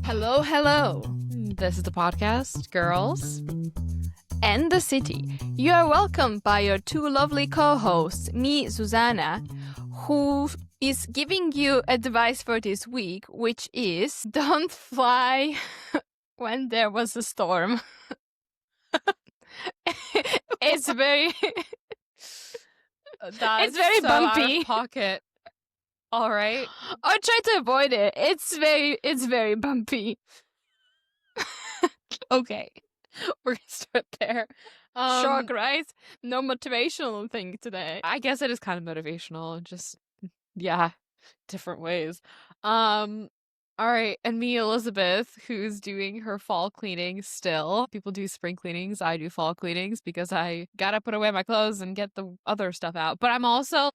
Hello, hello. This is the podcast, Girls. And the city. You are welcomed by your two lovely co-hosts, me, Susanna, who is giving you advice for this week, which is don't fly when there was a storm. It's very That's it's very so out bumpy. of pocket. All right. I'll try to avoid it. It's very bumpy. Okay. We're gonna start there. Shock, right? No motivational thing today. I guess it is kind of motivational. Just different ways. All right, and me, Elizabeth, who's doing her fall cleaning still. People do spring cleanings. I do fall cleanings because I gotta put away my clothes and get the other stuff out. But I'm also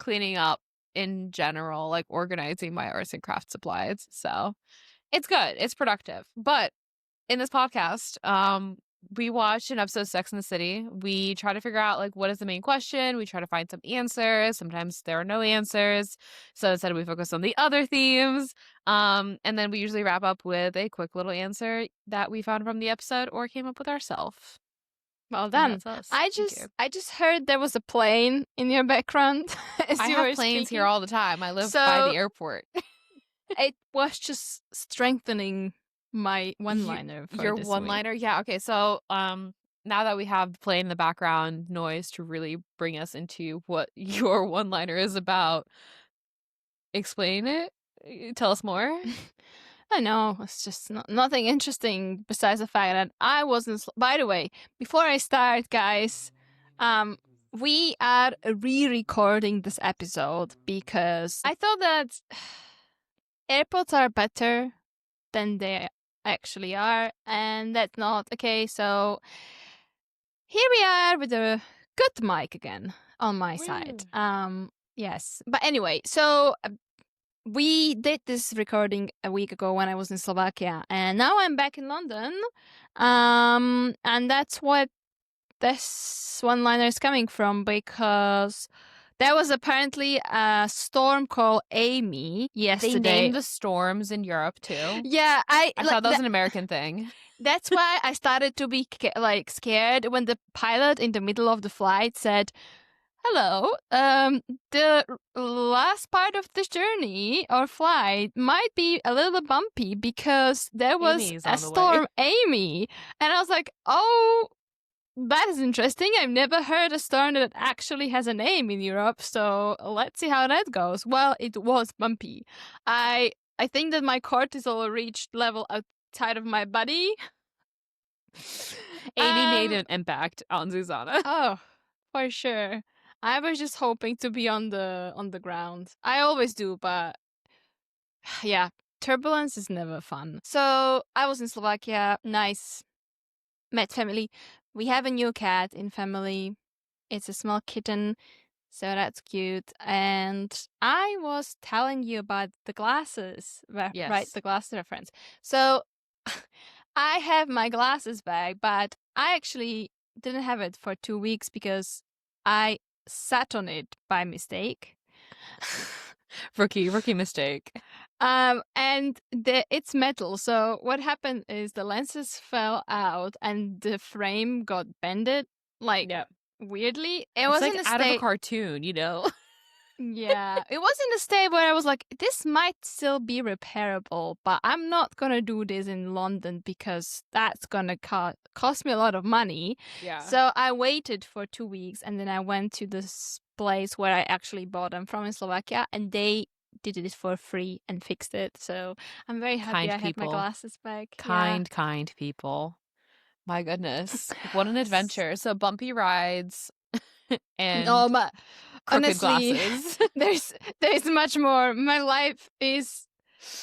cleaning up in general, like organizing my arts and craft supplies. So it's good. It's productive. But in this podcast, we watched an episode of Sex and the City. We try to figure out, like, what is the main question? We try to find some answers. Sometimes there are no answers. So instead we focus on the other themes. And then we usually wrap up with a quick little answer that we found from the episode or came up with ourselves. Well done. I just heard there was a plane in your background. As I you have were planes speaking. here all the time. I live by the airport. It was just strengthening my one-liner. Your one-liner? Yeah, okay. So now that we have the plane in the background noise to really bring us into what your one-liner is about, explain it. Tell us more. I know, it's just nothing interesting besides the fact that I wasn't... By the way, before I start, guys, we are re-recording this episode because I thought that airports are better than they actually are, and that's not okay. So here we are with a good mic again on my side. Yes, but anyway, so we did this recording a week ago when I was in Slovakia, and now I'm back in London, and that's what this one-liner is coming from, because there was apparently a storm called Amy yesterday. They named the storms in Europe too. Yeah, I thought that was an American thing. That's why I started to be scared when the pilot in the middle of the flight said, "Hello, the last part of this journey or flight might be a little bumpy because there was a storm, Amy." And I was like, "Oh, that is interesting. I've never heard a storm that actually has a name in Europe, so let's see how that goes." Well, it was bumpy. I think that my cortisol reached level outside of my body. Amy made an impact on Susanna. Oh, for sure. I was just hoping to be on the ground. I always do, but yeah, turbulence is never fun. So I was in Slovakia. Nice. Met family. We have a new cat in family. It's a small kitten, so that's cute. And I was telling you about the glasses, Yes. right? The glasses reference. So I have my glasses bag, but I actually didn't have it for 2 weeks because I sat on it by mistake. Rookie mistake. And it's metal. So what happened is the lenses fell out and the frame got bended, weirdly. It wasn't like out of a cartoon, you know. Yeah, it wasn't a state where I was like, this might still be repairable, but I'm not gonna do this in London because that's gonna cost me a lot of money. Yeah. So I waited for 2 weeks, and then I went to this place where I actually bought them from in Slovakia, and they did it for free and fixed it. So I'm very happy I have my glasses back. Kind people. My goodness, what an adventure! So bumpy rides and honestly, glasses. there's much more. My life is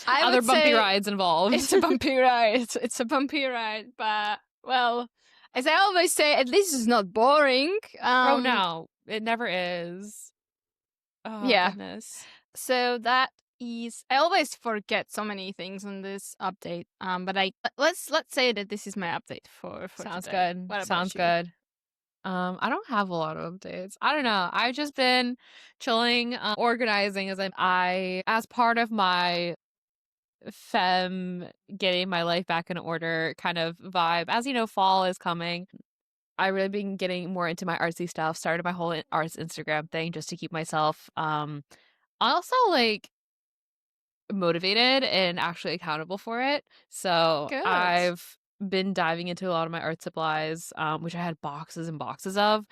other bumpy rides involved. It's a bumpy ride. It's a bumpy ride, but well, as I always say, at least it's not boring. Oh no, it never is. Oh yeah. Goodness. So that is, I always forget so many things on this update. But let's say that this is my update for Sounds today. good. Sounds good. I don't have a lot of updates. I don't know. I've just been chilling, organizing I as part of my femme getting my life back in order kind of vibe. As you know, fall is coming. I really been getting more into my artsy stuff. Started my whole arts Instagram thing just to keep myself also like motivated and actually accountable for it. So Good. I've been diving into a lot of my art supplies, which I had boxes and boxes of.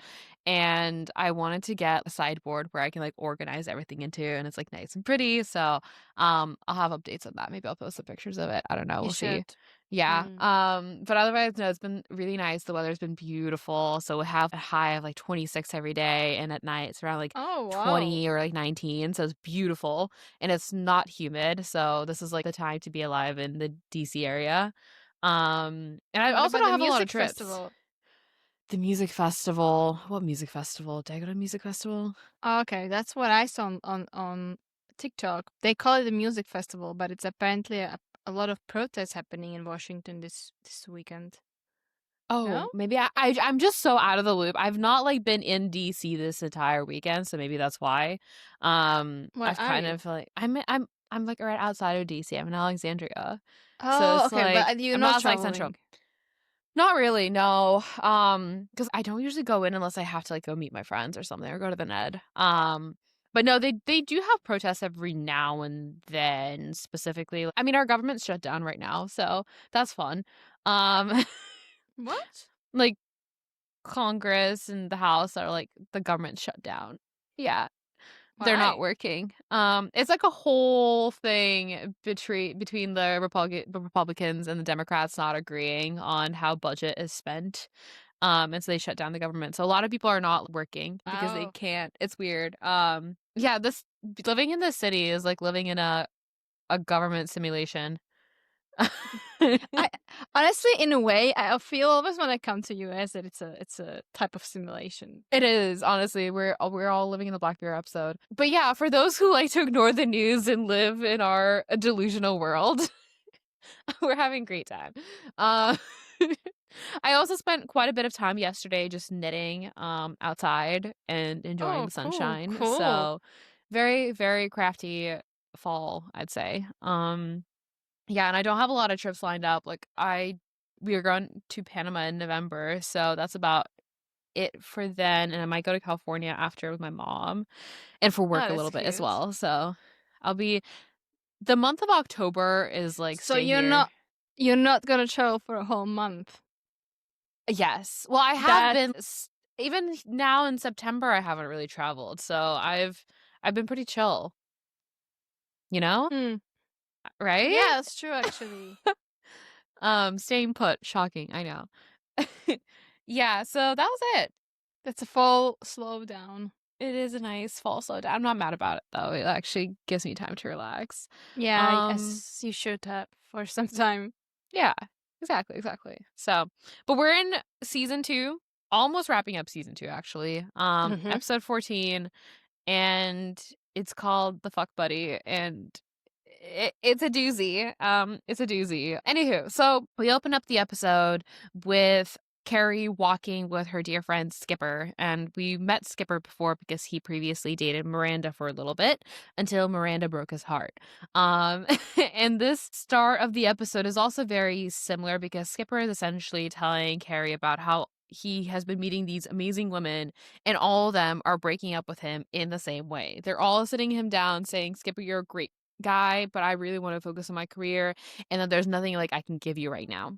And I wanted to get a sideboard where I can like organize everything into and it's like nice and pretty. So I'll have updates on that. Maybe I'll post some pictures of it. I don't know. You We'll see. should. Yeah. Mm. But otherwise, no, it's been really nice. The weather's been beautiful. So we have a high of like 26 every day, and at night it's around like Oh, wow. 20 or like 19. So it's beautiful and it's not humid. So this is like the time to be alive in the DC area. And I What also about don't the have a lot of music trips. festival? The music festival. What music festival? Did I go to a music festival? Okay, that's what I saw on TikTok. They call it a music festival, but it's apparently a lot of protests happening in Washington this weekend. Oh, No? maybe I'm just so out of the loop. I've not like been in DC this entire weekend, so maybe that's why. Where I've are kind you? of like I'm like right outside of DC. I'm in Alexandria. So Oh, it's okay, like but you're I'm not not like central. traveling. Not really, no. Because I don't usually go in unless I have to like go meet my friends or something or go to the Ned. But no, they do have protests every now and then specifically. I mean, our government's shut down right now, so that's fun. Um What? like Congress and the House are like the government's shut down. Yeah. They're not Why? working. It's like a whole thing between the Republicans and the Democrats not agreeing on how budget is spent. And so they shut down the government. So a lot of people are not working because they Oh. can't. It's weird. Yeah, this living in the city is like living in a government simulation. I honestly, in a way, I feel always when I come to US that it's a type of simulation. It is, honestly. We're all living in the Black Mirror episode. But yeah, for those who like to ignore the news and live in our delusional world, we're having a great time. Uh, I also spent quite a bit of time yesterday just knitting outside and enjoying Oh, the cool, sunshine. cool. So very, very crafty fall, I'd say. Yeah, and I don't have a lot of trips lined up. We are going to Panama in November, so that's about it for then, and I might go to California after with my mom and for Oh, work a that's little bit as cute. well. So I'll be the month of October is like So stay here. you're not gonna travel for a whole month. Yes. Well, I have That been even now in September I haven't really traveled. So I've been pretty chill, you know? hmm. Right? Yeah, that's true actually. Staying put, shocking, I know. Yeah, so that was it. That's a full slowdown. It is a nice fall slowdown. I'm not mad about it though. It actually gives me time to relax. Yeah, Um as you should have for some time. Yeah, exactly, exactly. So, but we're in season 2, almost wrapping up season 2 actually. Hmm. Episode 14, and it's called The Fuck Buddy, and it's a doozy. It's a doozy. Anywho, so we open up the episode with Carrie walking with her dear friend Skipper, and we met Skipper before because he previously dated Miranda for a little bit until Miranda broke his heart. Um, and this start of the episode is also very similar because Skipper is essentially telling Carrie about how he has been meeting these amazing women and all of them are breaking up with him in the same way. They're all sitting him down saying, Skipper, you're a great guy, but I really want to focus on my career and that there's nothing like I can give you right now.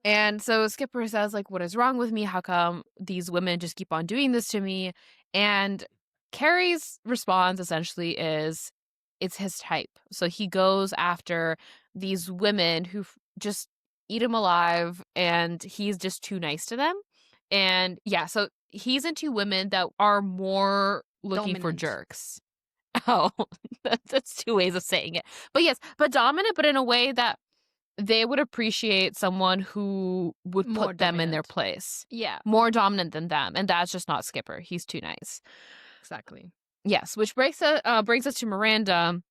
And so Skipper says, like, what is wrong with me? How come these women just keep on doing this to me? And Carrie's response essentially is it's his type. So he goes after these women who just eat him alive and he's just too nice to them. And yeah, so he's into women that are more looking for Dominant. jerks. Oh, that's two ways of saying it. But yes, but dominant, but in a way that they would appreciate someone who would More put them in their dominant. place. Yeah, More dominant than them. And that's just not Skipper. He's too nice. exactly. Yes, which brings us to Miranda.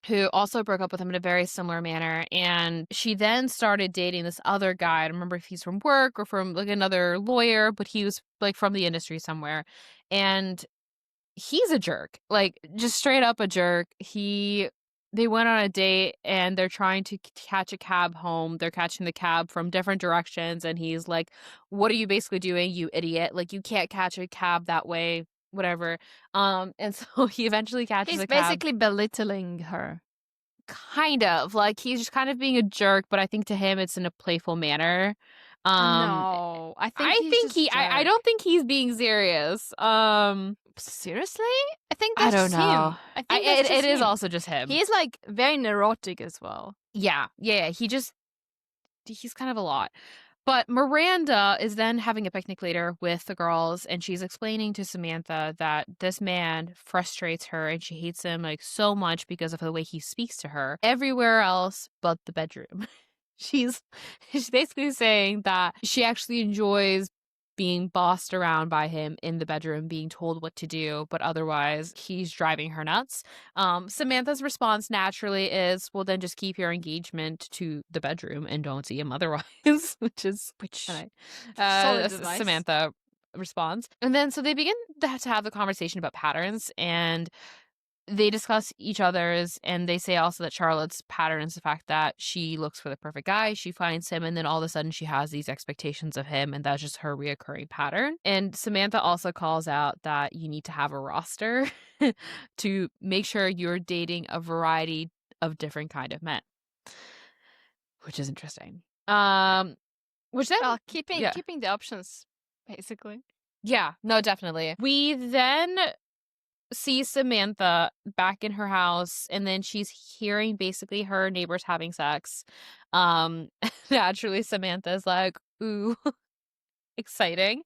who also broke up with him in a very similar manner. And she then started dating this other guy. I don't remember if he's from work or from like another lawyer, but he was like from the industry somewhere. And he's a jerk, like just straight up a jerk. They went on a date and they're trying to catch a cab home. They're catching the cab from different directions. And he's like, "What are you basically doing, you idiot? Like, you can't catch a cab that way, whatever." And so he eventually catches He's a cab. basically belittling her. Kind of, like, he's just kind of being a jerk, but I think to him it's in a playful manner. Um, No, I think I he's think just a I jerk. don't think he's being serious. Seriously? I think I that's don't just know. him. I think that's It just is him. also just him. He's like very neurotic as well. Yeah, he's kind of a lot. But Miranda is then having a picnic later with the girls, and she's explaining to Samantha that this man frustrates her and she hates him like so much because of the way he speaks to her everywhere else but the bedroom. She's she's basically saying that she actually enjoys being bossed around by him in the bedroom, being told what to do, but otherwise he's driving her nuts. Samantha's response naturally is, "Well, then just keep your engagement to the bedroom and don't see him otherwise," which is Which and solid advice. Samantha responds. And then so they begin to have the conversation about patterns, and they discuss each other's, and they say also that Charlotte's pattern is the fact that she looks for the perfect guy, she finds him, and then all of a sudden she has these expectations of him, and that's just her reoccurring pattern. And Samantha also calls out that you need to have a roster to make sure you're dating a variety of different kind of men, which is interesting. Which then, Well, keeping yeah, keeping the options, basically. yeah, no, definitely. We then see Samantha back in her house, and then she's hearing basically her neighbors having sex. Naturally, Samantha's like, "Ooh, exciting."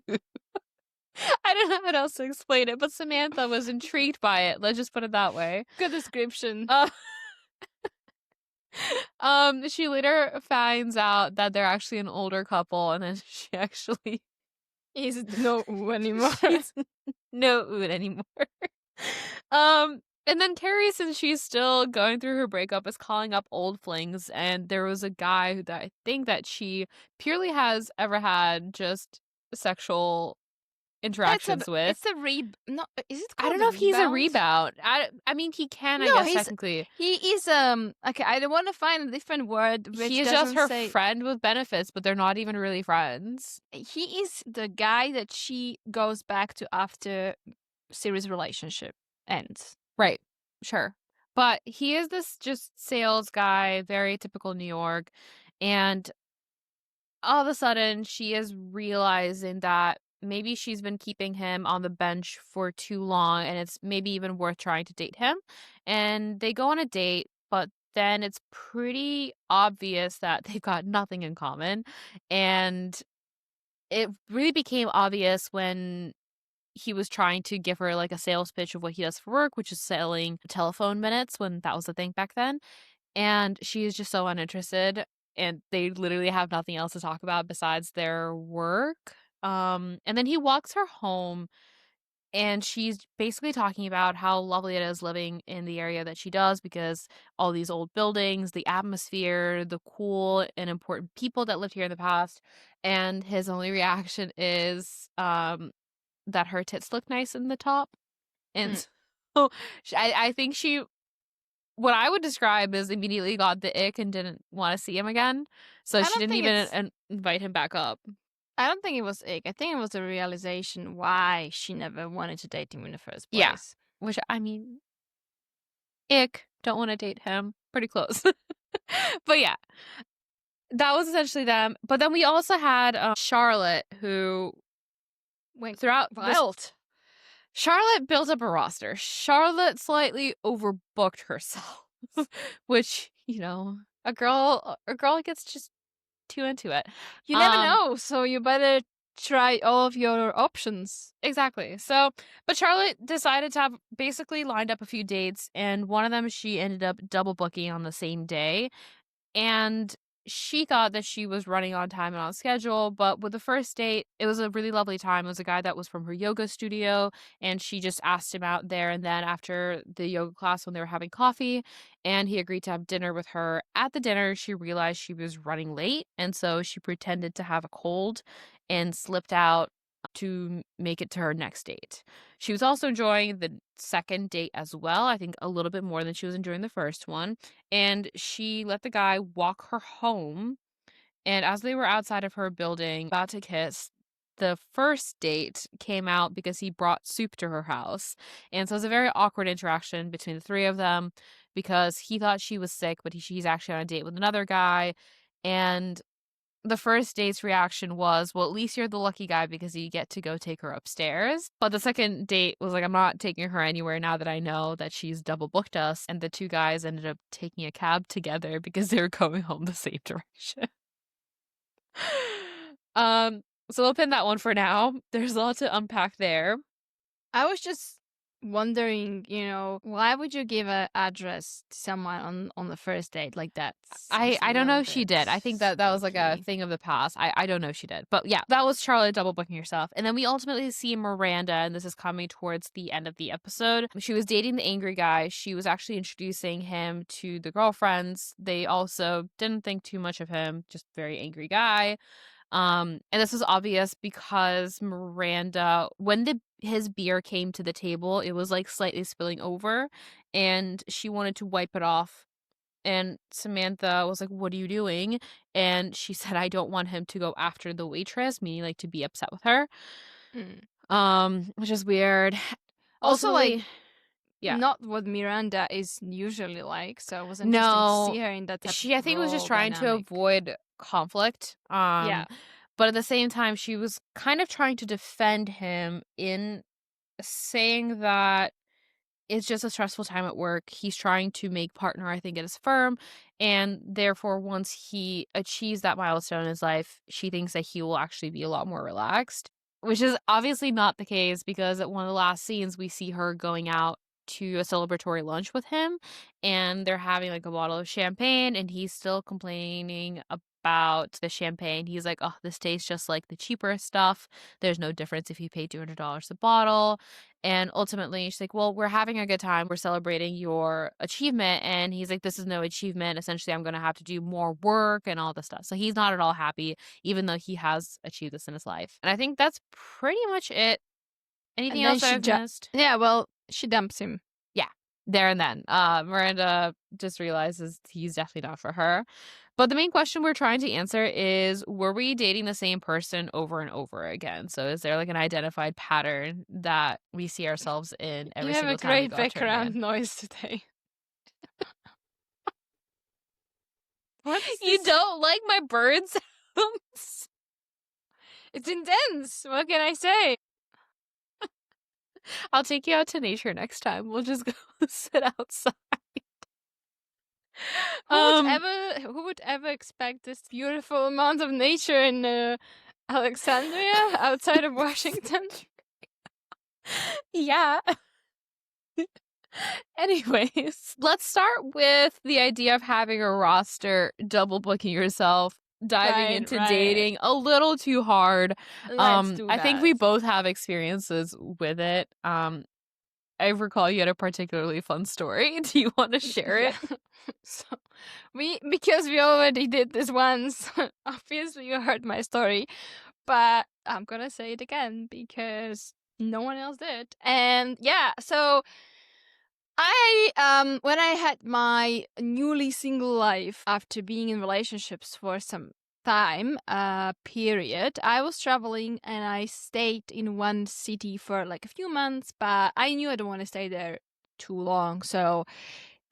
I don't know how else to explain it, but Samantha was intrigued by it. Let's just put it that way. Good description. Uh, she later finds out that they're actually an older couple, and then she actually He's no ooh anymore. she's no ood anymore. And then Carrie, since she's still going through her breakup, is calling up old flings, and there was a guy who that I think that she purely has ever had just sexual interactions with. It's a no. Is it I don't called know a if he's a rebound? rebound. I mean, he can, I No, guess, he's technically. he is okay. I don't want to find a different word which He is just doesn't her say. friend with benefits, but they're not even really friends. He is the guy that she goes back to after serious relationship ends. Right. Sure. But he is this just sales guy, very typical New York. And all of a sudden, she is realizing that maybe she's been keeping him on the bench for too long and it's maybe even worth trying to date him. And they go on a date, but then it's pretty obvious that they've got nothing in common. And it really became obvious when he was trying to give her like a sales pitch of what he does for work, which is selling telephone minutes when that was the thing back then. And she is just so uninterested, and they literally have nothing else to talk about besides their work. And then he walks her home, and she's basically talking about how lovely it is living in the area that she does because all these old buildings, the atmosphere, the cool and important people that lived here in the past. And his only reaction is that her tits look nice in the top. And Mm. so I think she what I would describe is immediately got the ick and didn't wanna see him again, so I she don't didn't think even it's. invite him back up. I don't think it was ick. I think it was a realization why she never wanted to date him in the first Yeah, place. which, I mean, ick, don't wanna date him, pretty close. But yeah, that was essentially them, but then we also had, Charlotte, who Went throughout this wild. Charlotte built up a roster. Charlotte slightly overbooked herself, which, a girl gets just too into it. You never know, so you better try all of your options. Exactly. So, but Charlotte decided to have basically lined up a few dates, and one of them she ended up double booking on the same day. And she thought that she was running on time and on schedule, but with the first date, it was a really lovely time. It was a guy that was from her yoga studio, and she just asked him out there and then after the yoga class when they were having coffee, and he agreed to have dinner with her. At the dinner, she realized she was running late, and so she pretended to have a cold and slipped out to make it to her next date. She was also enjoying the second date as well, I think a little bit more than she was enjoying the first one, and she let the guy walk her home, and as they were outside of her building about to kiss, the first date came out because he brought soup to her house, and so it was a very awkward interaction between the three of them because he thought she was sick, but she's actually on a date with another guy, and the first date's reaction was, "Well, at least you're the lucky guy because you get to go take her upstairs." But the second date was like, "I'm not taking her anywhere now that I know that she's double booked us." And the two guys ended up taking a cab together because they were going home the same direction. um, so we'll pin that one for now. There's a lot to unpack there. I was just wondering, why would you give an address to someone on the first date? Like that seems a I don't know little if she bit did. I think that was like a spooky. thing of the past. I don't know if she did. But yeah, that was Charlotte double booking herself. And then we ultimately see Miranda, and this is coming towards the end of the episode. She was dating the angry guy. She was actually introducing him to the girlfriends. They also didn't think too much of him, just very angry guy. And this was obvious because Miranda, when his beer came to the table, it was like slightly spilling over, and she wanted to wipe it off. And Samantha was like, "What are you doing?" And she said, "I don't want him to go after the waitress," meaning like to be upset with her. Hmm. Which is weird. Also, like, Ultimately, yeah. not what Miranda is usually like. So it was interesting to No, see her in that type of she I think was just role trying to dynamic. avoid conflict. Yeah. But at the same time, she was kind of trying to defend him in saying that it's just a stressful time at work. He's trying to make partner, I think, at his firm. And therefore, once he achieves that milestone in his life, she thinks that he will actually be a lot more relaxed, which is obviously not the case because at one of the last scenes, we see her going out to a celebratory lunch with him and they're having like a bottle of champagne and he's still complaining about the champagne. He's like, "Oh, this tastes just like the cheaper stuff. There's no difference if you pay $200 a bottle." And ultimately, she's like, "Well, we're having a good time. We're celebrating your achievement." And he's like, "This is no achievement. Essentially, I'm going to have to do more work and all this stuff." So he's not at all happy, even though he has achieved this in his life. And I think that's pretty much it. Anything And then else that I've missed? yeah, well, she dumps him. Yeah, there and then. Miranda just realizes he's definitely not for her. But the main question we're trying to answer is, were we dating the same person over and over again? So is there like an identified pattern that we see ourselves in You every have a single time we great go out to a background man? noise today. What is You this? don't like my bird sounds? It's intense. What can I say? I'll take you out to nature next time. We'll just go sit outside. Um, Who would ever expect this beautiful amount of nature in Alexandria outside of Washington? yeah. Anyways, let's start with the idea of having a roster, double booking yourself, diving Right, into right. dating a little too hard. Let's do I think we that. both have experiences with it. I recall you had a particularly fun story. Do you want to share Yeah. it? So because we already did this once, obviously you heard my story, but I'm gonna say it again because no one else did. And yeah, so I when I had my newly single life after being in relationships for some time period, I was traveling and I stayed in one city for like a few months, but I knew I don't want to stay there too long, so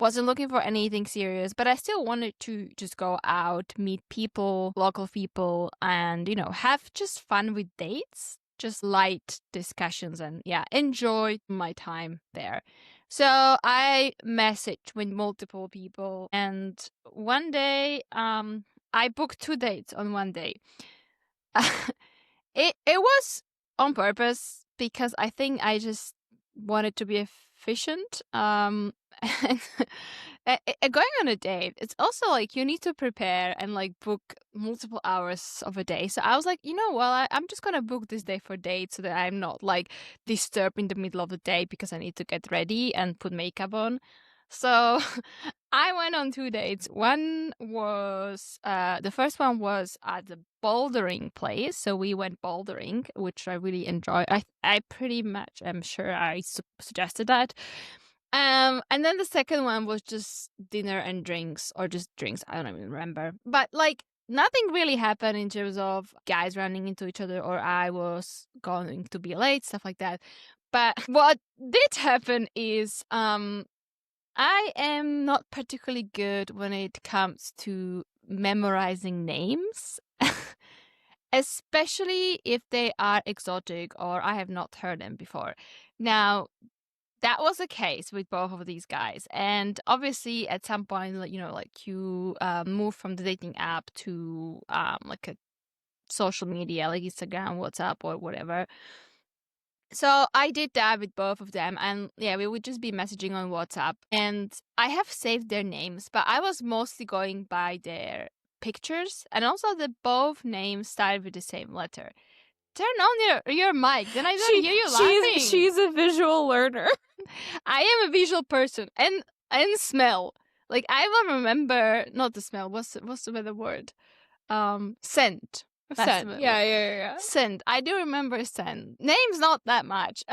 wasn't looking for anything serious, but I still wanted to just go out, meet people, local people, and, have just fun with dates, just light discussions, and yeah, enjoy my time there. So I messaged with multiple people, and one day, I booked 2 dates on one day. It was on purpose because I think I just wanted to be efficient. And going on a date, it's also like you need to prepare and like book multiple hours of a day. So I was like, you know, well, I'm just gonna book this day for date so that I'm not like disturbed in the middle of the day because I need to get ready and put makeup on. So I went on 2 dates. One was the first one was at the bouldering place. So we went bouldering, which I really enjoyed. I pretty much am sure I suggested that. And then the second one was just dinner and drinks, or just drinks. I don't even remember. But like nothing really happened in terms of guys running into each other, or I was going to be late, stuff like that. But what did happen is I am not particularly good when it comes to memorizing names. Especially if they are exotic or I have not heard them before. Now, that was the case with both of these guys. And obviously, at some point, like, you know, like you move from the dating app to like a social media, like Instagram, WhatsApp, or whatever. So I did that with both of them. And yeah, we would just be messaging on WhatsApp. And I have saved their names, but I was mostly going by their pictures. And also, the both names started with the same letter. Turn on your mic, then I don't hear you laughing. She's a visual learner. I am a visual person and smell. Like I will remember not the smell. What's the other word? Scent. That's Scent. the Yeah. Scent. I do remember scent. Names not that much.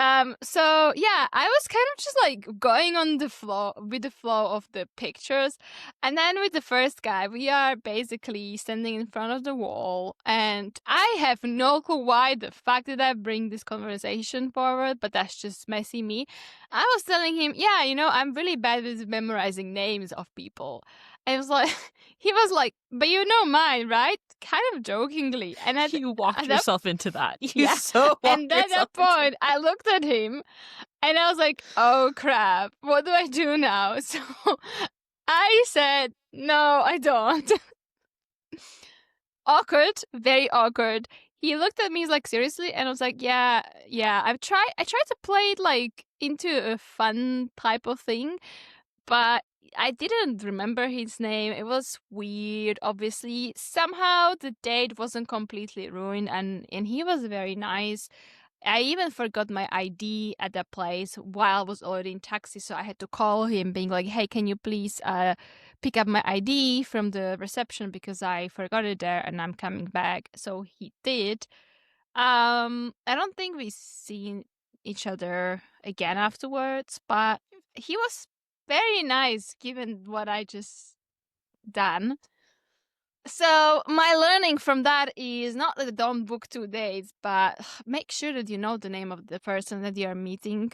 So yeah, I was kind of just like going on the flow with the flow of the pictures. And then with the first guy, we are basically standing in front of the wall, and I have no clue why the fact that I bring this conversation forward, but that's just messy me. I was telling him, yeah, you know, I'm really bad with memorizing names of people. And it was like he was like, but you know mine, right? Kind of jokingly. And You walked yourself into that. You yeah. so walked And at yourself that point, I looked at him and I was like, oh crap, what do I do now? So I said, no, I don't. Awkward, very awkward. He looked at me like seriously, and I was like, yeah. I tried to play it like into a fun type of thing, but I didn't remember his name. It was weird, obviously. Somehow the date wasn't completely ruined, and he was very nice. I even forgot my ID at that place while I was already in taxi, so I had to call him being like, hey, can you please pick up my ID from the reception because I forgot it there and I'm coming back. So he did. I don't think we seen each other again afterwards, but he was very nice given what I just done. So my learning from that is not that don't book 2 days, but make sure that you know the name of the person that you are meeting.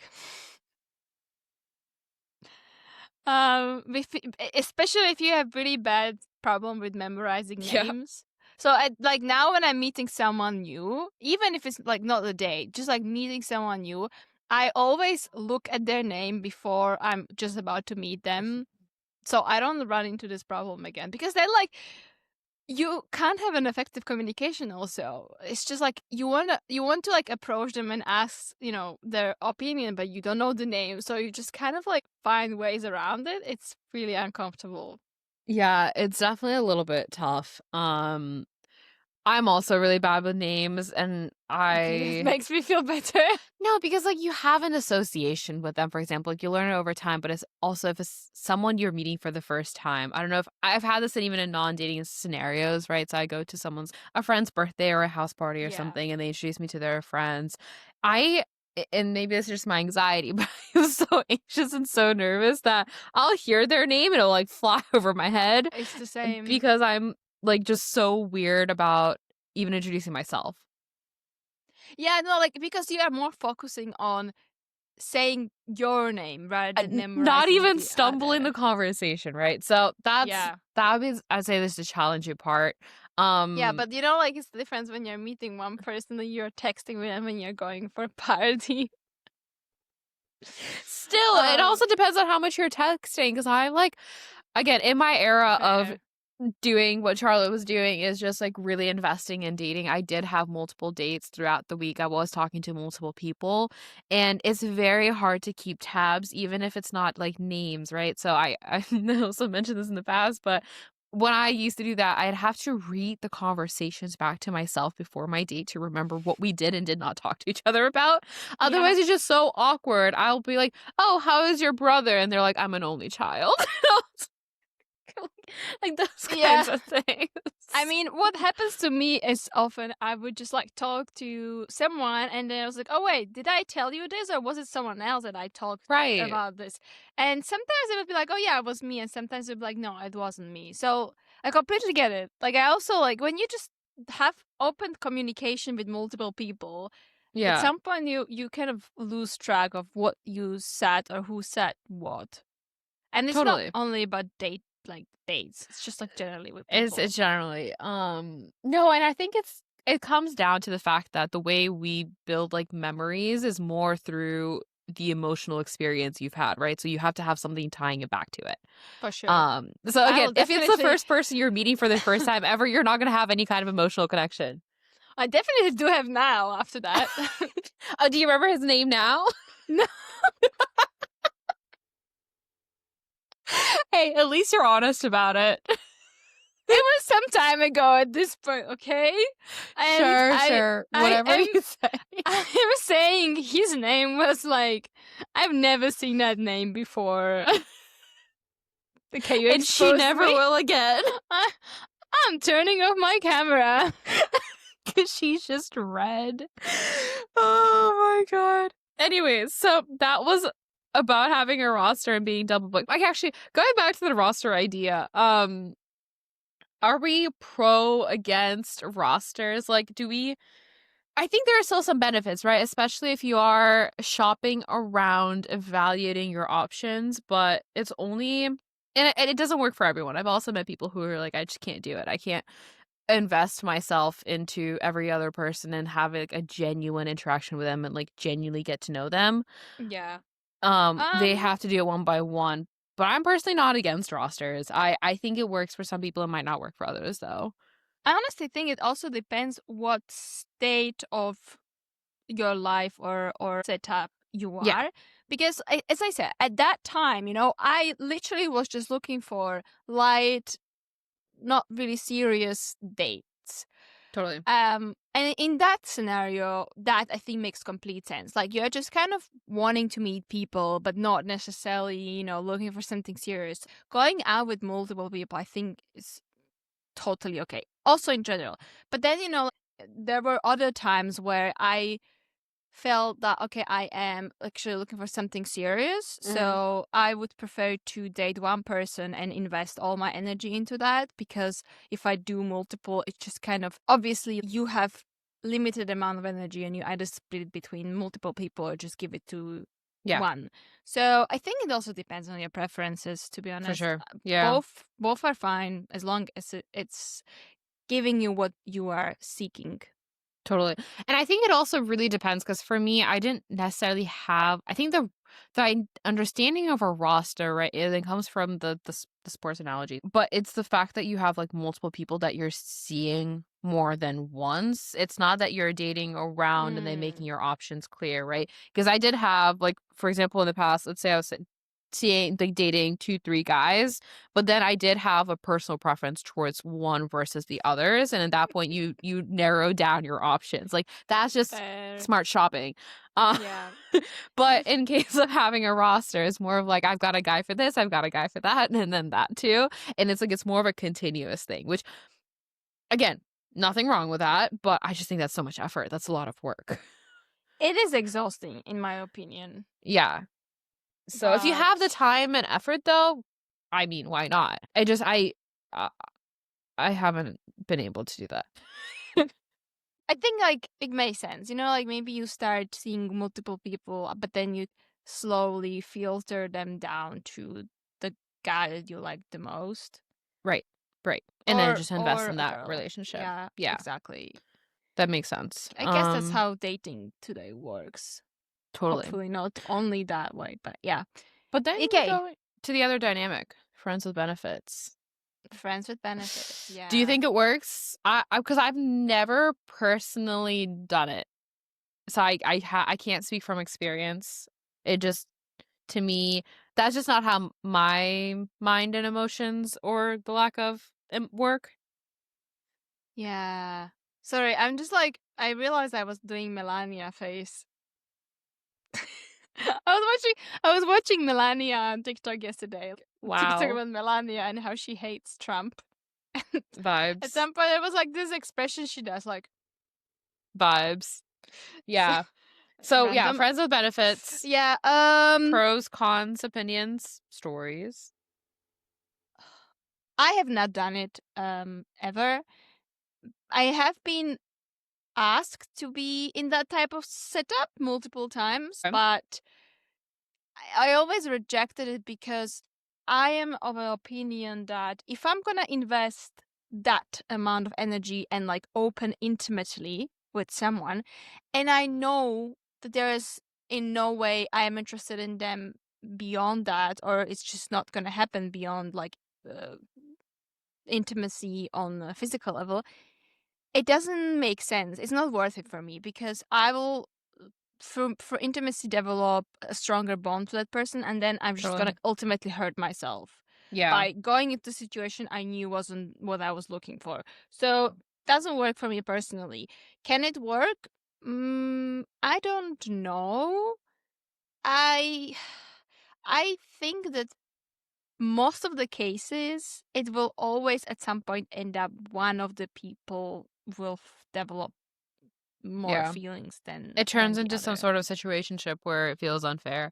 Especially if you have really bad problem with memorizing names. So like now when I'm meeting someone new, even if it's like not a date, just like meeting someone new, I always look at their name before I'm just about to meet them. So I don't run into this problem again, because then like you can't have an effective communication also. It's just like you want to like approach them and ask, you know, their opinion, but you don't know the name, so you just kind of like find ways around it. It's really uncomfortable. Yeah, it's definitely a little bit tough. I'm also really bad with names, and Okay, that makes me feel better. No, because like you have an association with them, for example, like you learn it over time, but it's also if it's someone you're meeting for the first time. I don't know if I've had this in even in non-dating scenarios, right? So I go to a friend's birthday or a house party or Yeah. something, and they introduce me to their friends. And maybe it's just my anxiety, but I'm so anxious and so nervous that I'll hear their name and it'll like fly over my head It's the same. because I'm like just so weird about even introducing myself. Yeah, no, like because you are more focusing on saying your name rather than memorizing Not even the stumbling other. the conversation, right? So Yeah. that is, I'd say, this is the challenging part. Yeah, but you know, like it's the difference when you're meeting one person and you're texting with them when you're going for a party. Still, it also depends on how much you're texting. Because I'm like, again, in my era of Fair. doing what Charlotte was doing is just like really investing in dating. I did have multiple dates throughout the week. I was talking to multiple people, and it's very hard to keep tabs, even if it's not like names, right? So I also mentioned this in the past, but when I used to do that, I'd have to read the conversations back to myself before my date to remember what we did and did not talk to each other about. Yeah. Otherwise, it's just so awkward. I'll be like, "Oh, how is your brother?" And they're like, "I'm an only child." Like those Yeah. kinds of things. I mean, what happens to me is often I would just like talk to someone and then I was like, oh, wait, did I tell you this or was it someone else that I talked Right. about this? And sometimes it would be like, oh, yeah, it was me. And sometimes it would be like, no, it wasn't me. So I completely get it. Like, I also like when you just have open communication with multiple people, at Yeah, some point you kind of lose track of what you said or who said what. And it's not totally. only about dates. It's just like generally with It's people. generally no, and I think it comes down to the fact that the way we build like memories is more through the emotional experience you've had, right? So you have to have something tying it back to it. For sure. So I again, will if it's the definitely first person you're meeting for the first time ever, you're not gonna have any kind of emotional connection. I definitely do have now after that. Do you remember his name now? No, Hey, at least you're honest about it. it was some time ago at this point, okay? And Sure, I sure. I Whatever am you say. I am saying his name was like I've never seen that name before. Okay, you And she exposed never me. will again. I, I'm turning off my camera. Because she's just red. Oh my god. Anyways, so that was about having a roster and being double booked. Like actually, going back to the roster idea, are we pro against rosters? Like, do we I think there are still some benefits, right? Especially if you are shopping around, evaluating your options, but it's only and it doesn't work for everyone. I've also met people who are like, I just can't do it. I can't invest myself into every other person and have like a genuine interaction with them and like genuinely get to know them. Yeah. They Um have to do it one by one. But I'm personally not against rosters. I think it works for some people. It might not work for others though. I honestly think it also depends what state of your life or setup you Yeah, are, because as I said at that time, I literally was just looking for light, not really serious dates. totally. And in that scenario, that I think makes complete sense. Like you're just kind of wanting to meet people but not necessarily looking for something serious. Going out with multiple people I think is totally okay, also in general. But then there were other times where I felt that okay, I am actually looking for something serious, Hmm. so I would prefer to date one person and invest all my energy into that, because if I do multiple, it's just kind of obviously you have limited amount of energy and you either split it between multiple people or just give it to Yeah, one. So I think it also depends on your preferences, to be for honest. sure. Yeah. Both are fine as long as it's giving you what you are seeking. Totally. And I think it also really depends because for me, I didn't necessarily have I think the understanding of a roster, right, it comes from the sports analogy, but it's the fact that you have like multiple people that you're seeing more than once. It's not that you're dating around and then making Mm, your options clear, right? Because I did have like, for example, in the past, let's say I was seeing like dating two, three guys, but then I did have a personal preference towards one versus the others, and at that point, you narrow down your options. Like that's just fair. smart shopping. Uh, Yeah. but in case of having a roster, it's more of like I've got a guy for this, I've got a guy for that, and then that too. And it's like it's more of a continuous thing. Which again, nothing wrong with that, but I just think that's so much effort. That's a lot of work. It is exhausting, in my opinion. Yeah. So if you have the But time and effort, though, I mean, why not? Uh, I haven't been able to do that. I think like it makes sense. Like maybe you start seeing multiple people, but then you slowly filter them down to the guy that you like the most. Right, right, and then Or just invest or in a that girl. relationship. Yeah, Yeah, exactly. that makes sense. I guess that's how dating today works. Totally. Hopefully not only that way, but yeah. But then Okay. go to the other dynamic, friends with benefits. Friends with benefits. Yeah. Do you think it works? Because I've never personally done it, so I can't speak from experience. It just, to me, that's just not how my mind and emotions, or the lack of work. Yeah. Sorry, I'm just like, I realized I was doing Melania face. I was watching Melania on TikTok yesterday. TikTok Wow. about Melania and how she hates Trump. At Vibes. some point, it was like this expression she does, like Vibes. so, Yeah. So yeah, random. friends with benefits, Yeah. pros, cons, opinions, stories. I have not done it ever. I have been asked to be in that type of setup multiple times, Okay. but I always rejected it because I am of an opinion that if I'm gonna invest that amount of energy and like open intimately with someone, and I know that there is in no way I am interested in them beyond that, or it's just not gonna happen beyond like intimacy on a physical level, it doesn't make sense. It's not worth it for me because I will for intimacy develop a stronger bond with that person, and then I'm just gonna Totally. ultimately hurt myself Yeah. by going into a situation I knew wasn't what I was looking for. So doesn't work for me personally. Can it work? I don't know. I I think that most of the cases it will always at some point end up one of the people will develop more Yeah. feelings than It turns the into some other. sort of situationship where it feels unfair.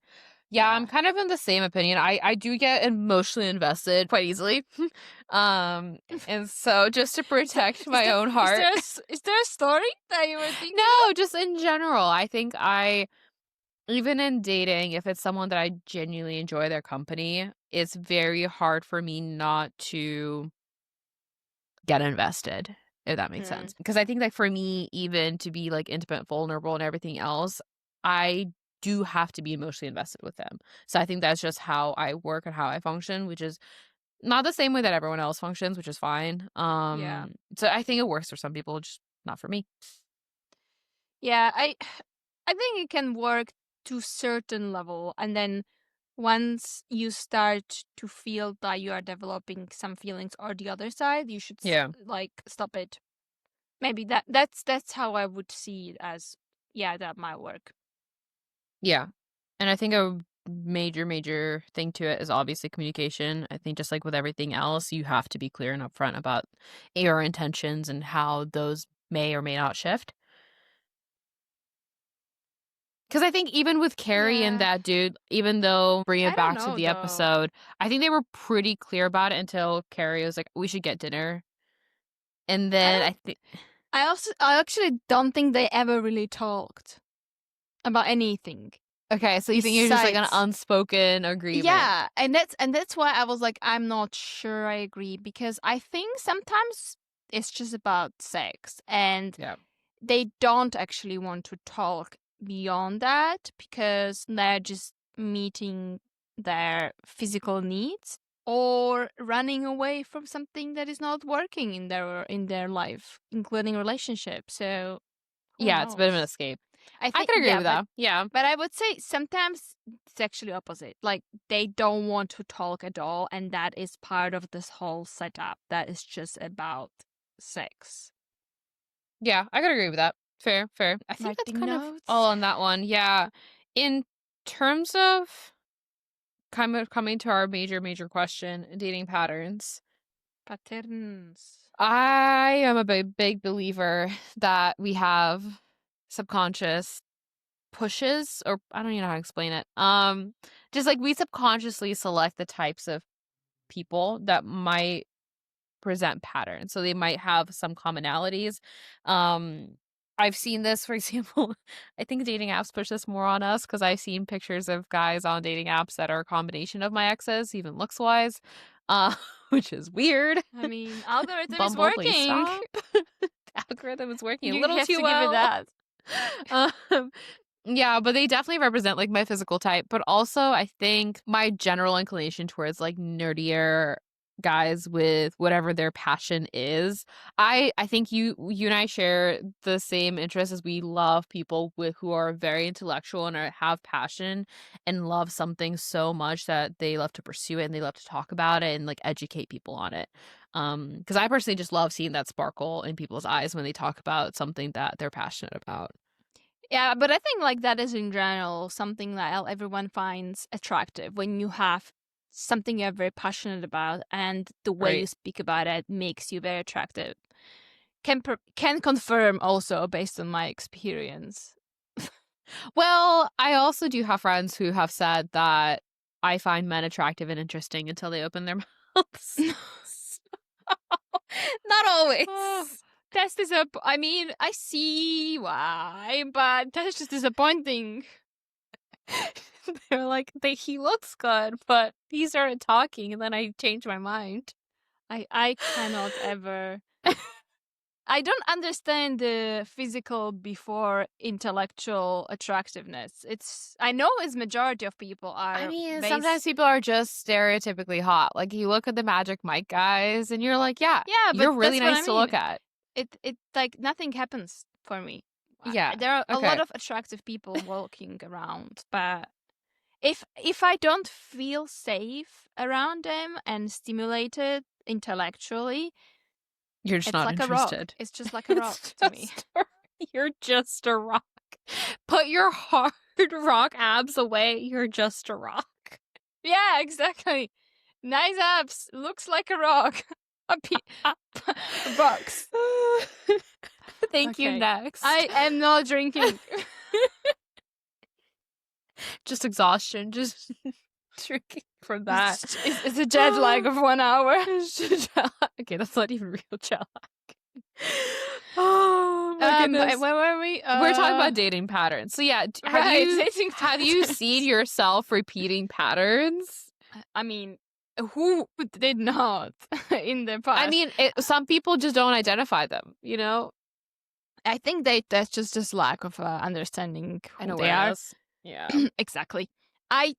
Yeah, I'm Yeah. kind of in the same opinion. I do get emotionally invested quite easily. Um, and so just to Is there protect is my there own is heart. there is there a story that you were thinking No, just in general. I think even in dating, if it's someone that I genuinely enjoy their company, it's very hard for me not to get invested, if that makes of? sense. Because I think that for me, even to be like intimate, vulnerable, and everything else, I do have to be emotionally invested with them. So I think that's just how I work and how I function, which is not the same way that everyone else functions, which is fine. Yeah. So I think it works for some people, just not for me. Yeah, I think it can work to certain level, and then once you start to feel that you are developing some feelings or the other side, you should Yeah. like stop it. Maybe that's how I would see it as. Yeah, that might work. Yeah. And I think a major thing to it is obviously communication. I think just like with everything else, you have to be clear and upfront about your intentions and how those may or may not shift. Because I think even with Carrie and Yeah, that dude, even though bring it I don't back to know the though. episode, I think they were pretty clear about it until Carrie was like, "We should get dinner," and I then don't. I think, I actually don't think they ever really talked about anything okay, so you think you're just like an besides. unspoken agreement, Yeah, and that's why I was like, I'm not sure I agree because I think sometimes it's just about sex and yeah, they don't actually want to talk beyond that because they're just meeting their physical needs or running away from something that is not working in their life, including relationships. So who yeah, it's a bit of an knows? escape. I I think could agree yeah, with but that. Yeah, but I would say sometimes it's actually opposite. Like they don't want to talk at all, and that is part of this whole setup. That is just about sex. yeah, I could agree with that. Fair, fair. I think that's Writing kind of all notes, on that one. Yeah, in terms of kind of coming to our major question, dating patterns. patterns. I am a big believer that we have subconscious pushes, or I don't even know how to explain it. Just like we subconsciously select the types of people that might present patterns. So they might have some commonalities. Um I've seen this, for example, I think dating apps push this more on us because I've seen pictures of guys on dating apps that are a combination of my exes, even looks wise, which is weird. I mean, algorithm is Bumble, please working. stop. Algorithm is working a You little have too to give it well. that. Um, yeah, but they definitely represent like my physical type, but also I think my general inclination towards like nerdier guys with whatever their passion is. I think you and I share the same interest as we love people who are very intellectual and have passion and love something so much that they love to pursue it and they love to talk about it and like educate people on it. Because I personally just love seeing that sparkle in people's eyes when they talk about something that they're passionate about. Yeah, but I think like that is in general something that everyone finds attractive when you have something you're very passionate about and the way Right. you speak about it makes you very attractive. Can confirm also based on my experience. Well, I also do have friends who have said that I find men attractive and interesting until they open their mouths. Not always. Oh. That's I mean, I see why, but that's just disappointing. They're like, he looks good, but he started talking and then I changed my mind. I cannot ever. I don't understand the physical before intellectual attractiveness. I know as majority of people I are mean, sometimes people are just stereotypically hot. Like you look at the Magic Mike guys and you're like, yeah, yeah, but you're really that's what I nice to mean. look at. It like nothing happens for me. Yeah. There are a Okay. lot of attractive people walking around, but if I don't feel safe around them and stimulated intellectually, You're just it's not like a rock. interested. It's just like a rock to me. You're just a rock. Put your hard rock abs away. You're just a rock. Yeah, exactly. Nice abs. Looks like a rock. Rocks. Thank you. Okay. Next. I am not drinking. Just exhaustion. Just drinking from that. It's a jet lag of 1 hour. Okay, that's not even real jet lag. Oh my goodness. Where were we? We're talking about dating patterns. So yeah, dating have you patterns. seen yourself repeating patterns? I mean, who did not in the past? I mean, some people just don't identify them, you know? I think that's just this lack of understanding And who they are. awareness. Yeah. Exactly. I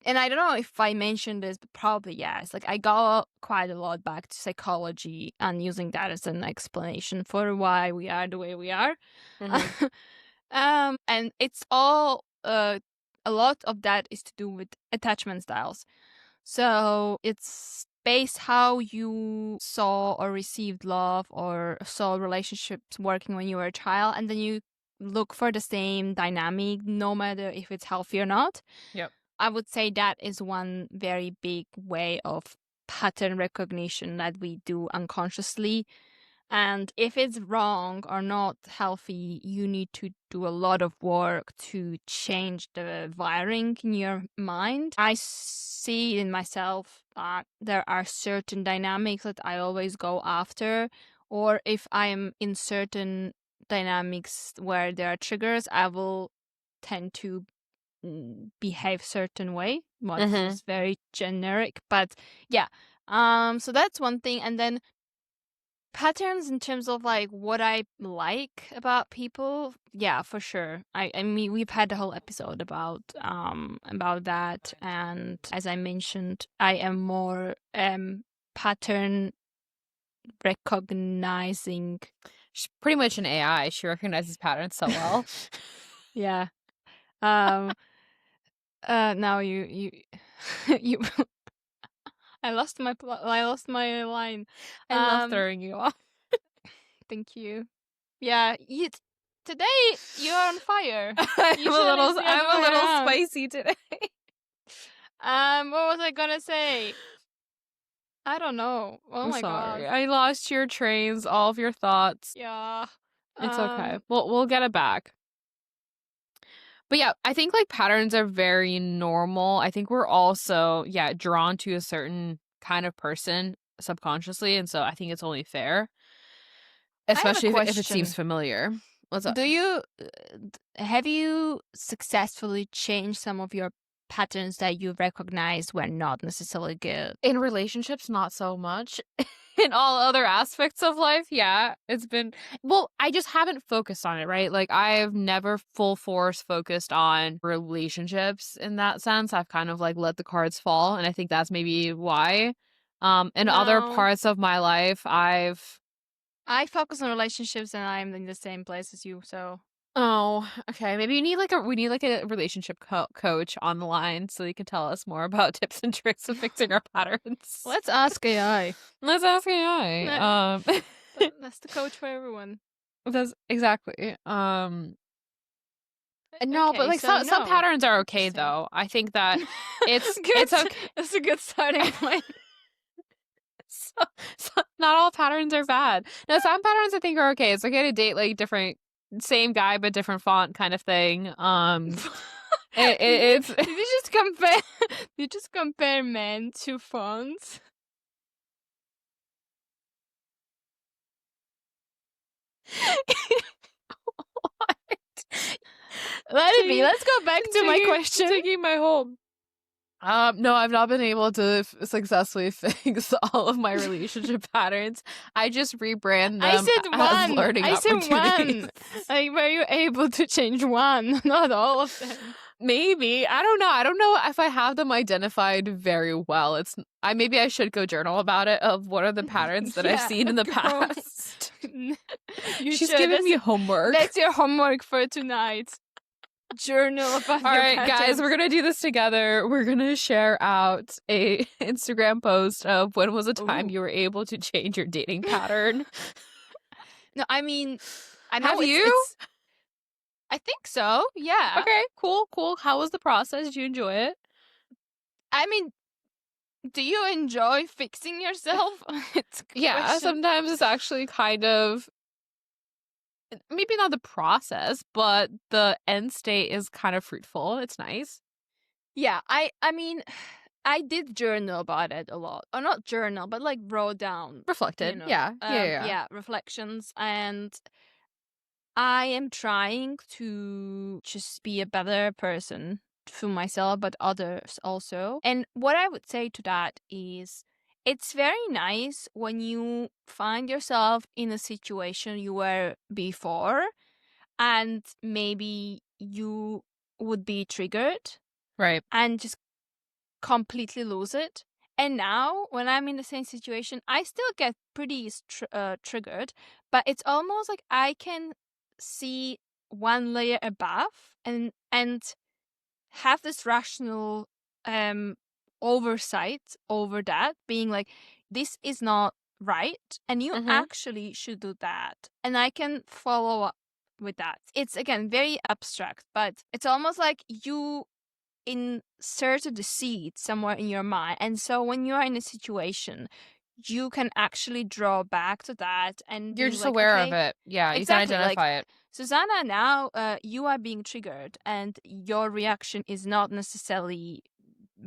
don't know if I mentioned this, but probably yes. Like I got quite a lot back to psychology and using that as an explanation for why we are the way we are. Mhm. And it's all a lot of that is to do with attachment styles. So it's based how you saw or received love or saw relationships working when you were a child, and then you look for the same dynamic, no matter if it's healthy or not. Yep. I would say that is one very big way of pattern recognition that we do unconsciously. And if it's wrong or not healthy, you need to do a lot of work to change the wiring in your mind. I see in myself that there are certain dynamics that I always go after, or if I am in certain dynamics where there are triggers, I will tend to behave certain way. Well, this is very generic, but yeah. So that's one thing, and then patterns in terms of like what I like about people. Yeah, for sure. I mean, we've had a whole episode about that, and as I mentioned, I am more pattern recognizing. She's pretty much an AI. She recognizes patterns so well. Yeah. Now you you I lost my line. I love throwing you off. Thank you. Yeah, today you're on fire. I'm a little Around. spicy today. What was I gonna say? I don't know. Oh I'm my sorry. god. I lost your trains, all of your thoughts. Yeah. It's okay. We'll get it back. But yeah, I think like patterns are very normal. I think we're also, drawn to a certain kind of person subconsciously. And so I think it's only fair, I have a especially if it question. seems familiar. What's up? Have you successfully changed some of your patterns that you recognize were not necessarily good? In relationships, not so much. In all other aspects of life, yeah, it's been, well, I just haven't focused on it, right? Like, I've never full force focused on relationships in that sense. I've kind of like let the cards fall, and I think that's maybe why. In other No. parts of my life, I focus on relationships and I'm in the same place as you, so oh, okay. Maybe we need like a relationship coach on the line so they can tell us more about tips and tricks of fixing our patterns. let's ask AI. Let's ask AI. That's the coach for everyone. That's exactly. No, but Okay, like so some no. patterns are okay Interesting. though. I think that Good. it's okay. That's a good starting point. So, not all patterns are bad. Now, some patterns I think are okay. It's okay to date like different, same guy but different font kind of thing. It's Did you just compare? Did you just compare men to fonts? Let it be. Let's go back to my question. taking my home. No, I've not been able to successfully fix all of my relationship patterns. I just rebrand I them said as one. learning I said opportunities. one. Like, were you able to change one, not all of them? Maybe. I don't know. I don't know if I have them identified very well. Maybe I should go journal about it of what are the patterns that I've Yeah, seen in the go. past. You She's should. giving me homework. That's your homework for tonight. Journal about All your right, patterns. guys, we're gonna do this together. We're gonna share out a Instagram post of when was a time Ooh. you were able to change your dating pattern. No, I mean, I know Have it's, you? it's. I think so. Yeah. Okay, cool. How was the process? Did you enjoy it? I mean, do you enjoy fixing yourself? It's a good Yeah, question. sometimes it's actually kind of maybe not the process, but the end state is kind of fruitful. It's nice. Yeah, I mean, I did journal about it a lot. Or not journal, but like wrote down, Reflected. Yeah. yeah, reflections. And I am trying to just be a better person for myself, but others also. And what I would say to that is it's very nice when you find yourself in a situation you were before and maybe you would be triggered Right. and just completely lose it. And now, when I'm in the same situation, I still get pretty triggered, but it's almost like I can see one layer above and have this rational oversight over that, being like, this is not right, and you Mm-hmm. actually should do that, and I can follow up with that. It's again very abstract, but it's almost like you inserted the seed somewhere in your mind. And so when you are in a situation, you can actually draw back to that and You're be just like, aware of okay, it. Yeah, you can exactly. Like, identify it. Susanna, now you are being triggered and your reaction is not necessarily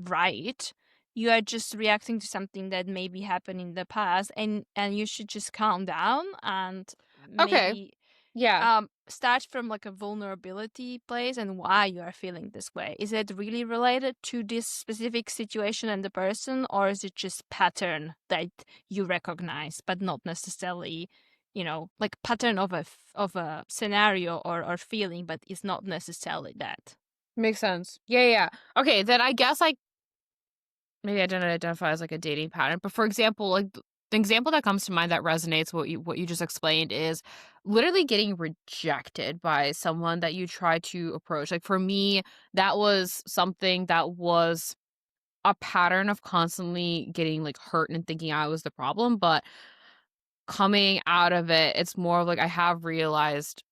right. You are just reacting to something that maybe happened in the past, and you should just calm down and Okay. maybe Yeah. start from like a vulnerability place and why you are feeling this way. Is it really related to this specific situation and the person, or is it just pattern that you recognize but not necessarily, like pattern of a scenario or feeling, but it's not necessarily that. Makes sense. Yeah. Okay, then I guess like maybe I didn't identify as like a dating pattern, but for example, like the example that comes to mind that resonates what you just explained is literally getting rejected by someone that you try to approach. Like for me, that was something that was a pattern of constantly getting like hurt and thinking I was the problem, but coming out of it, it's more of like I have realized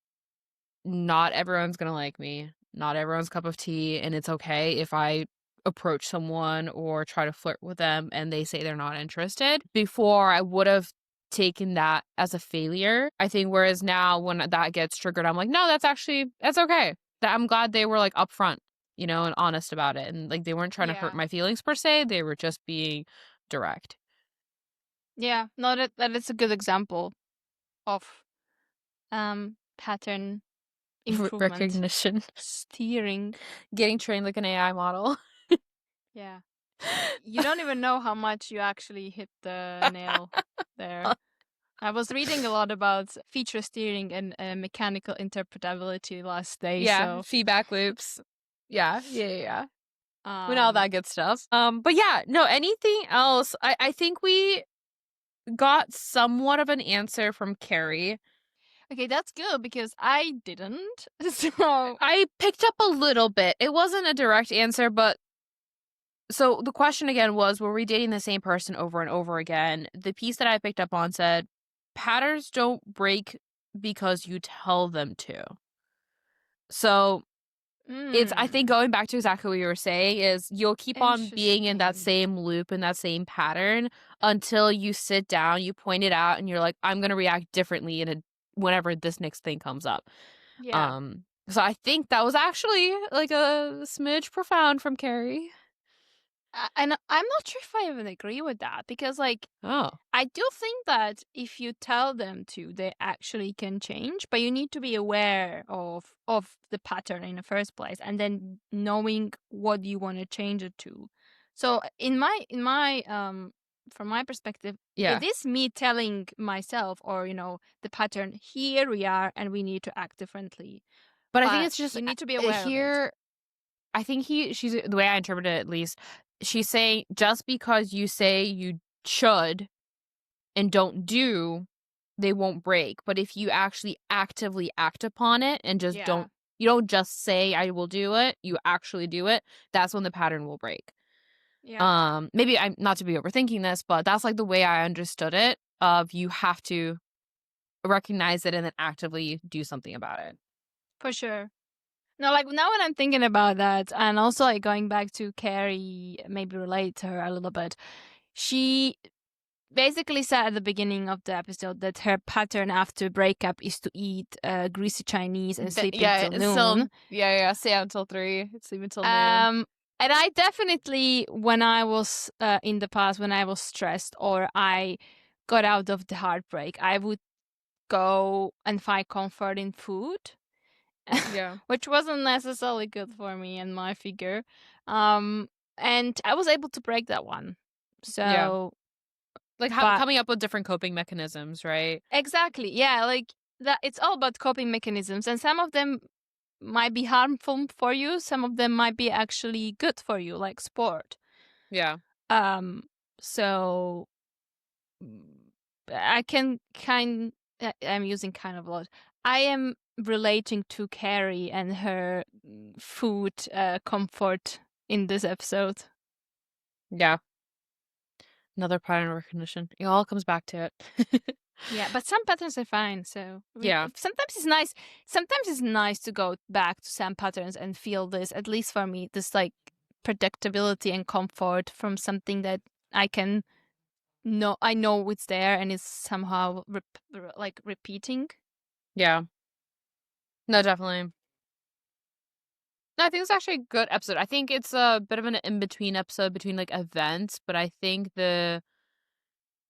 not everyone's gonna like me, not everyone's cup of tea, and it's okay if I approach someone or try to flirt with them and they say they're not interested. Before, I would have taken that as a failure. I think whereas now when that gets triggered, I'm like, no, that's okay. That I'm glad they were like upfront, and honest about it. And like they weren't trying to hurt Yeah. my feelings per se. They were just being direct. Yeah. No, that is a good example of pattern improvement Recognition. steering. Getting trained like an AI model. Yeah. You don't even know how much you actually hit the nail there. I was reading a lot about feature steering and mechanical interpretability last day. Yeah, So feedback loops. Yeah. We know all that good stuff. But yeah, no, anything else? I think we got somewhat of an answer from Carrie. Okay, that's good because I didn't. So I picked up a little bit. It wasn't a direct answer, but so the question again was, were we dating the same person over and over again? The piece that I picked up on said, patterns don't break because you tell them to. So it's, I think, going back to exactly what you were saying, is you'll keep on being in that interesting. same loop and that same pattern until you sit down, you point it out, and you're like, I'm going to react differently whenever this next thing comes up. Yeah. So I think that was actually like a smidge profound from Carrie. And I'm not sure if I even agree with that because, like, Oh, I do think that if you tell them to, they actually can change, but you need to be aware of the pattern in the first place, and then knowing what you want to change it to. So in my from my perspective, yeah. it is me telling myself, or the pattern. Here we are, and we need to act differently. But I think But it's just you need to be aware of it. here. I think she's the way I interpret it, at least. She's saying just because you say you should and don't do, they won't break. But if you actually actively act upon it and just Yeah. you don't just say I will do it, you actually do it, that's when the pattern will break. Yeah. Maybe I'm not to be overthinking this, but that's like the way I understood it, of you have to recognize it and then actively do something about it. For sure. No, like now when I'm thinking about that, and also like going back to Carrie, maybe relate to her a little bit, she basically said at the beginning of the episode that her pattern after breakup is to eat greasy Chinese and sleep Yeah, until it's still noon. stay out until 3, sleep until noon. And I definitely, when I was in the past, when I was stressed or I got out of the heartbreak, I would go and find comfort in food. Yeah. Which wasn't necessarily good for me and my figure. Um, and I was able to break that one. Yeah. So, Like but coming up with different coping mechanisms, right? exactly, yeah, like that. It's all about coping mechanisms, and some of them might be harmful for you. Some of them might be actually good for you, like sport. Yeah. Um, so mm, I can I'm using kind of a lot. I am relating to Carrie and her food comfort in this episode. Yeah. Another pattern recognition. It all comes back to it. Yeah, but some patterns are fine. So Yeah. sometimes it's nice. Sometimes it's nice to go back to some patterns and feel this. At least for me, this like predictability and comfort from something that I can know. I know it's there and it's somehow like repeating. Yeah. No, definitely. No, I think it's actually a good episode. I think it's a bit of an in-between episode between like events, but I think the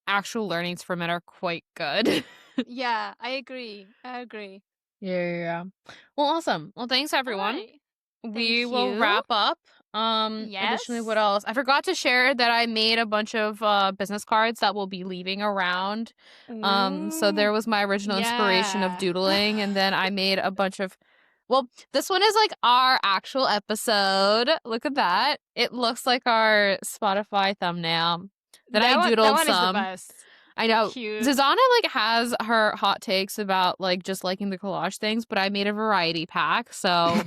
actual learnings from it are quite good. Yeah, I agree. I agree. Yeah. Well, awesome. Well, thanks All everyone. right. We Thank will you. wrap up. Additionally, what Yes. else? I forgot to share that I made a bunch of business cards that will be leaving around. So Ooh, there was my original inspiration of yeah. doodling, and then I made a bunch of, well, this one is like our actual episode. Look at that. It looks like our Spotify thumbnail. Then I That doodled one is the some. best. I know Cute. Zuzana like has her hot takes about like just liking the collage things, but I made a variety pack, so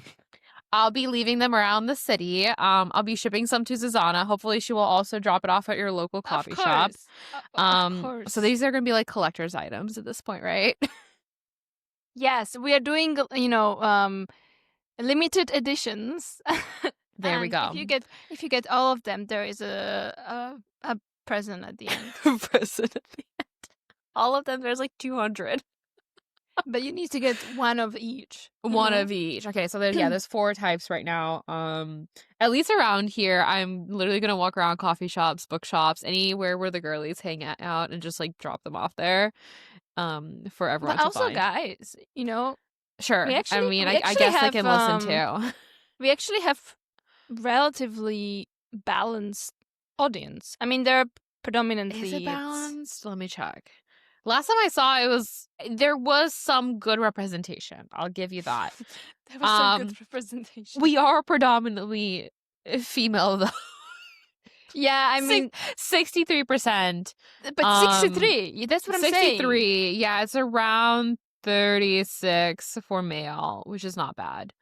I'll be leaving them around the city. I'll be shipping some to Zuzana. Hopefully, she will also drop it off at your local Of coffee shop. course. Of So course. these are gonna be like collector's items at this point, right? Yes, we are doing, limited editions. There we And go. if you get all of them, there is a present at the end. Present at the end. All of them. There's like 200. But you need to get one of each. One of each. Okay, so there's 4 types right now. At least around here, I'm literally gonna walk around coffee shops, bookshops, anywhere where the girlies hang out and just like drop them off there. For everyone But to also, find. guys, Sure. I mean, we I actually guess they have can listen too. we actually have relatively balanced audience. I mean, they're predominantly Is it balanced? Let me check. Last time I saw there was some good representation. I'll give you that. There was some good representation. We are predominantly female though. Yeah, I mean, 63%. but 63. That's what I'm saying. 63. Yeah, it's around 36 for male, which is not bad.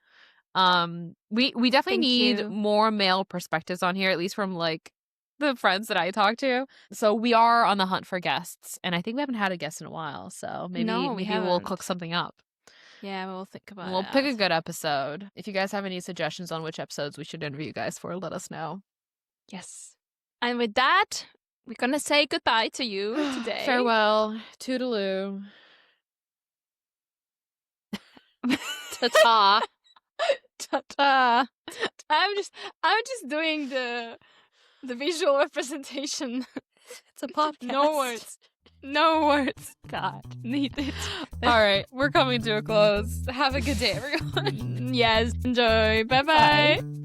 We definitely Thank need you. more male perspectives on here, at least from like the friends that I talk to. So we are on the hunt for guests, and I think we haven't had a guest in a while. So maybe No, we we'll haven't. cook something up. Yeah, we'll think about We'll that. pick a good episode. If you guys have any suggestions on which episodes we should interview you guys for, let us know. Yes. And with that, we're gonna say goodbye to you today. Farewell. Toodaloo. Ta-ta. Ta-ta. I'm just doing the visual representation. It's a podcast. No words. No words. God, need it. All right, we're coming to a close. Have a good day, everyone. Yes, enjoy. Bye-bye. Bye.